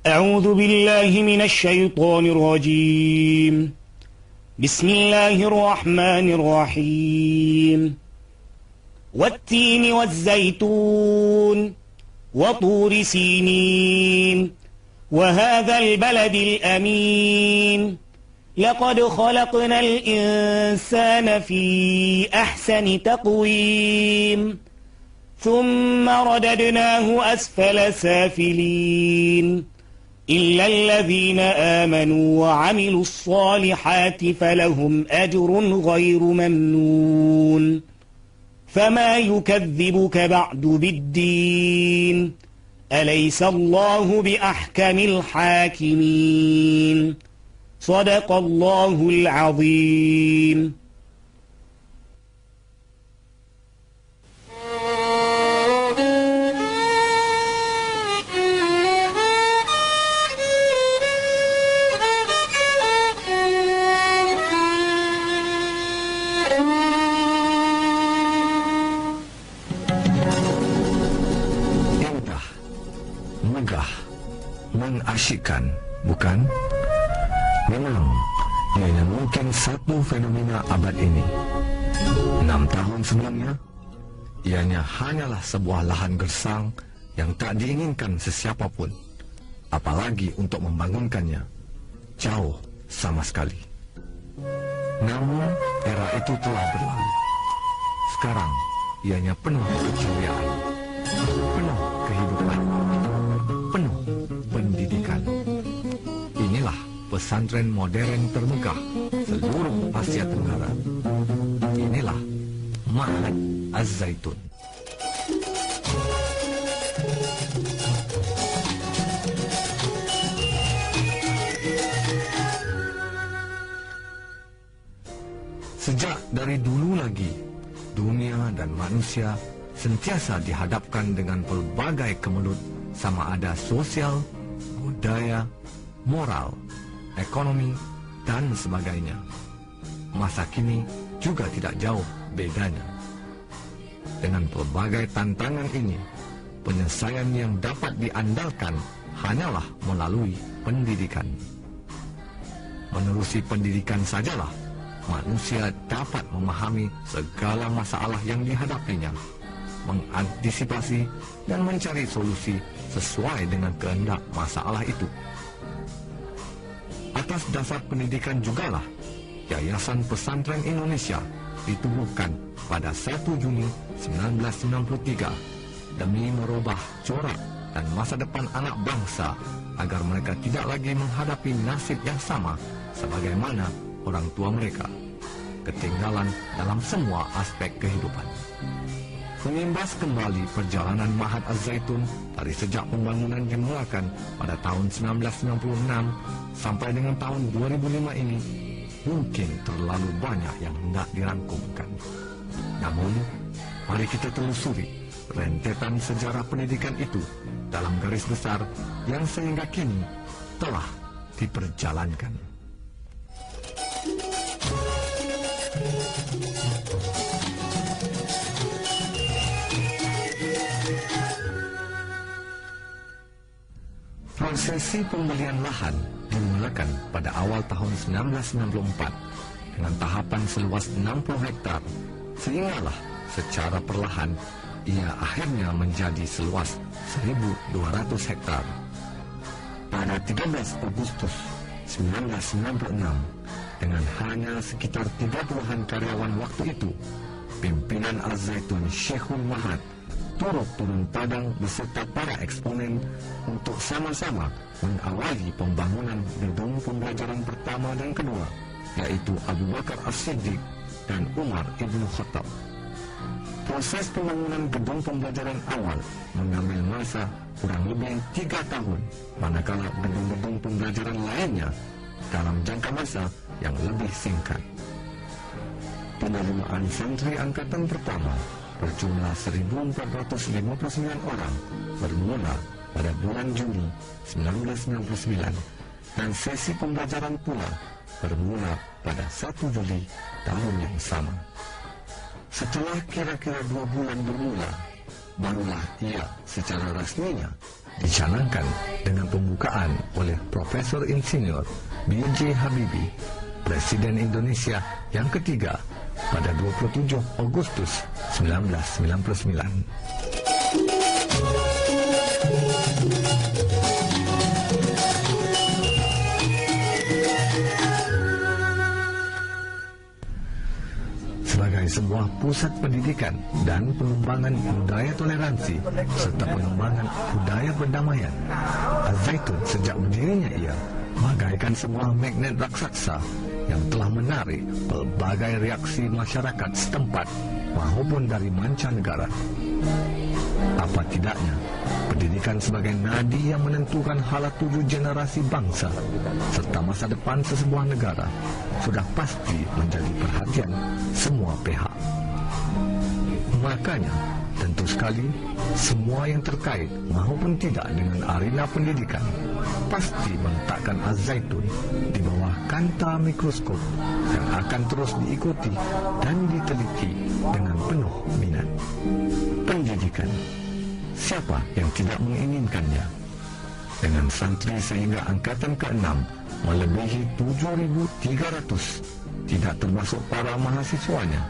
أعوذ بالله من الشيطان الرجيم. بسم الله الرحمن الرحيم. والتين والزيتون وطور سينين وهذا البلد الأمين لقد خلقنا الإنسان في أحسن تقويم ثم رددناه أسفل سافلين إلا الذين آمنوا وعملوا الصالحات فلهم أجر غير ممنون فما يكذبك بعد بالدين أليس الله بأحكم الحاكمين صدق الله العظيم. Megah, mengasyikkan, bukan? Memang, ianya mungkin satu fenomena abad ini. 6 tahun sebelumnya, ianya hanyalah sebuah lahan gersang yang tak diinginkan sesiapapun, apalagi untuk membangunkannya. Jauh sama sekali. Namun, era itu telah berlalu. Sekarang, ianya penuh keceriaan, penuh kehidupan, penuh pendidikan. Inilah pesantren modern termegah seluruh Asia Tenggara. Inilah Ma'had Az-Zaitun. Sejak dari dulu lagi, dunia dan manusia sentiasa dihadapkan dengan pelbagai kemelut, sama ada sosial, budaya, moral, ekonomi, dan sebagainya. Masa kini juga tidak jauh bedanya. Dengan pelbagai tantangan ini, penyelesaian yang dapat diandalkan hanyalah melalui pendidikan. Menerusi pendidikan sajalah manusia dapat memahami segala masalah yang dihadapinya, mengantisipasi dan mencari solusi sesuai dengan kehendak masalah itu. Atas dasar pendidikan jugalah Yayasan Pesantren Indonesia ditubuhkan pada 1 Juni 1993 demi merubah corak dan masa depan anak bangsa agar mereka tidak lagi menghadapi nasib yang sama sebagaimana orang tua mereka, ketinggalan dalam semua aspek kehidupan. Mengimbas kembali perjalanan Ma'had Az-Zaitun dari sejak pembangunan dimulakan pada tahun 1996 sampai dengan tahun 2005 ini, mungkin terlalu banyak yang hendak dirangkumkan. Namun, mari kita telusuri rentetan sejarah pendidikan itu dalam garis besar yang sehingga kini telah diperjalankan. Prosesi pembelian lahan dimulakan pada awal tahun 1994 dengan tahapan seluas 60 hektar, sehinggalah secara perlahan ia akhirnya menjadi seluas 1.200 hektar. Pada 13 Agustus 1996, dengan hanya sekitar 30-an karyawan waktu itu, pimpinan Az-Zaitun Syekhul Ma'had turun padang beserta para eksponen untuk sama-sama mengawali pembangunan gedung pembelajaran pertama dan kedua, yaitu Abu Bakar As-Siddiq dan Umar Ibn Khattab. Proses pembangunan gedung pembelajaran awal mengambil masa kurang lebih 3 tahun, manakala gedung-gedung pembelajaran lainnya dalam jangka masa yang lebih singkat. Penerimaan santri angkatan pertama berjumlah 1.459 orang bermula pada bulan Juni 1999 dan sesi pembelajaran pula bermula pada 1 Juli tahun yang sama. Setelah kira-kira 2 bulan bermula, barulah ia secara rasminya dicanangkan dengan pembukaan oleh Profesor Insinyur B.J. Habibie, Presiden Indonesia yang ketiga pada 27 Agustus 1999. Sebagai sebuah pusat pendidikan dan pengembangan budaya toleransi serta pengembangan budaya perdamaian, Al-Zaitun sejak berdirinya ia bagaikan sebuah magnet raksasa yang telah menarik pelbagai reaksi masyarakat setempat maupun dari mancanegara. Apa tidaknya, pendidikan sebagai nadi yang menentukan hala tuju generasi bangsa serta masa depan sesebuah negara sudah pasti menjadi perhatian semua pihak. Makanya, tentu sekali semua yang terkait maupun tidak dengan arena pendidikan pasti meletakkan Al-Zaitun di bawah kanta mikroskop yang akan terus diikuti dan diteliti dengan penuh minat. Pendidikan, siapa yang tidak menginginkannya? Dengan santri sehingga angkatan ke-6 melebihi 7.300, tidak termasuk para mahasiswanya.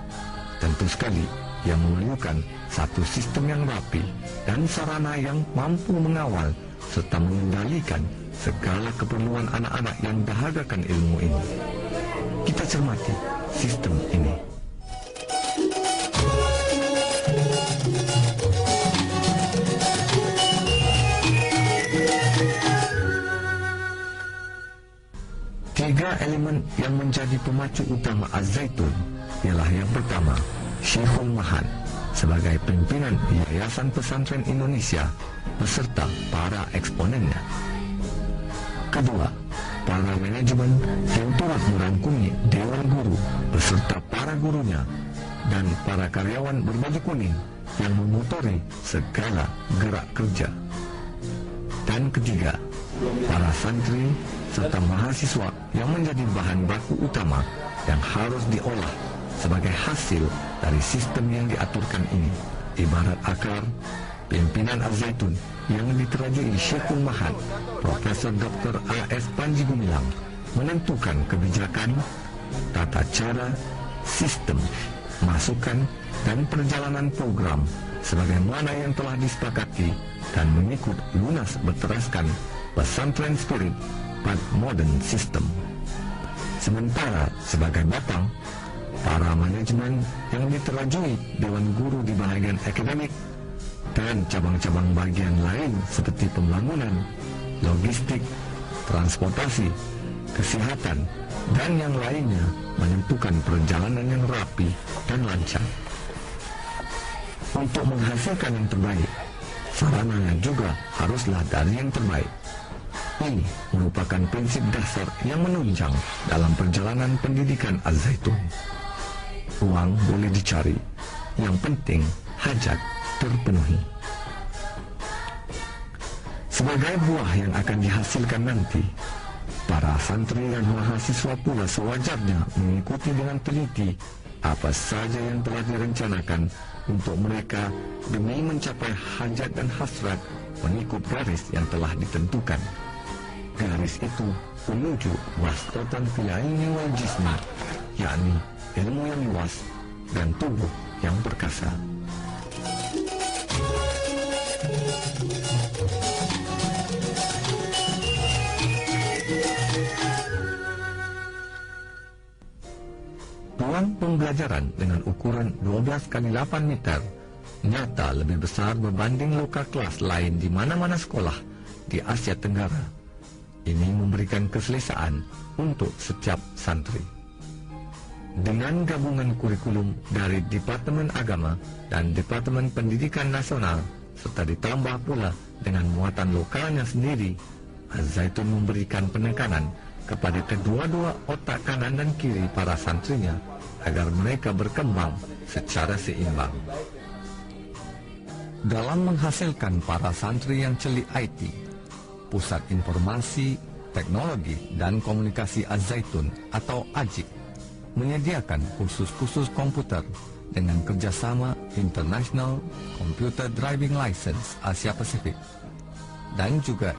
Tentu sekali yang memerlukan satu sistem yang rapi dan sarana yang mampu mengawal serta mengendalikan segala keperluan anak-anak yang dahagakan ilmu ini. Kita cermati sistem ini. Tiga elemen yang menjadi pemacu utama Al-Zaitun ialah yang pertama, Syekhul Mahan sebagai pimpinan Yayasan Pesantren Indonesia beserta para eksponennya. Kedua, para manajemen yang turut merangkumi Dewan Guru beserta para gurunya dan para karyawan berbaju kuning yang memotori segala gerak kerja. Dan ketiga, para santri serta mahasiswa yang menjadi bahan baku utama yang harus diolah sebagai hasil dari sistem yang diaturkan ini. Ibarat akar, pimpinan Al-Zaitun yang diterajui Syekhul Mahan, Profesor Dr. A.S. Panji Gumilang, menentukan kebijakan, tata cara, sistem, masukan, dan perjalanan program sebagaimana yang telah disepakati dan mengikut lunas berteraskan pesantren spirit pada modern system. Sementara sebagai batang, para manajemen yang diterajui Dewan Guru di bahagian akademik dan cabang-cabang bagian lain seperti pembangunan, logistik, transportasi, kesehatan, dan yang lainnya menentukan perjalanan yang rapi dan lancar. Untuk menghasilkan yang terbaik, sarananya juga haruslah dari yang terbaik. Ini merupakan prinsip dasar yang menunjang dalam perjalanan pendidikan Al-Zaitun. Uang boleh dicari, yang penting hajat terpenuhi. Sebagai buah yang akan dihasilkan nanti, para santri dan mahasiswa pula sewajarnya mengikuti dengan teliti apa saja yang telah direncanakan untuk mereka demi mencapai hajat dan hasrat mengikut garis yang telah ditentukan. Garis itu menuju wastatan fil ilmi wal jismi, yakni ilmu yang luas dan tubuh yang perkasa. Ruang pembelajaran dengan ukuran 12 kali 8 meter nyata lebih besar berbanding lokal kelas lain di mana-mana sekolah di Asia Tenggara. Ini memberikan keselesaan untuk setiap santri. Dengan gabungan kurikulum dari Departemen Agama dan Departemen Pendidikan Nasional serta ditambah pula dengan muatan lokalnya sendiri, Al-Zaitun memberikan penekanan kepada kedua-dua otak kanan dan kiri para santrinya agar mereka berkembang secara seimbang. Dalam menghasilkan para santri yang celik IT, Pusat Informasi, Teknologi, dan Komunikasi Al-Zaitun atau AJIK menyediakan kursus-kursus komputer dengan kerjasama International Computer Driving License Asia Pasifik. dan juga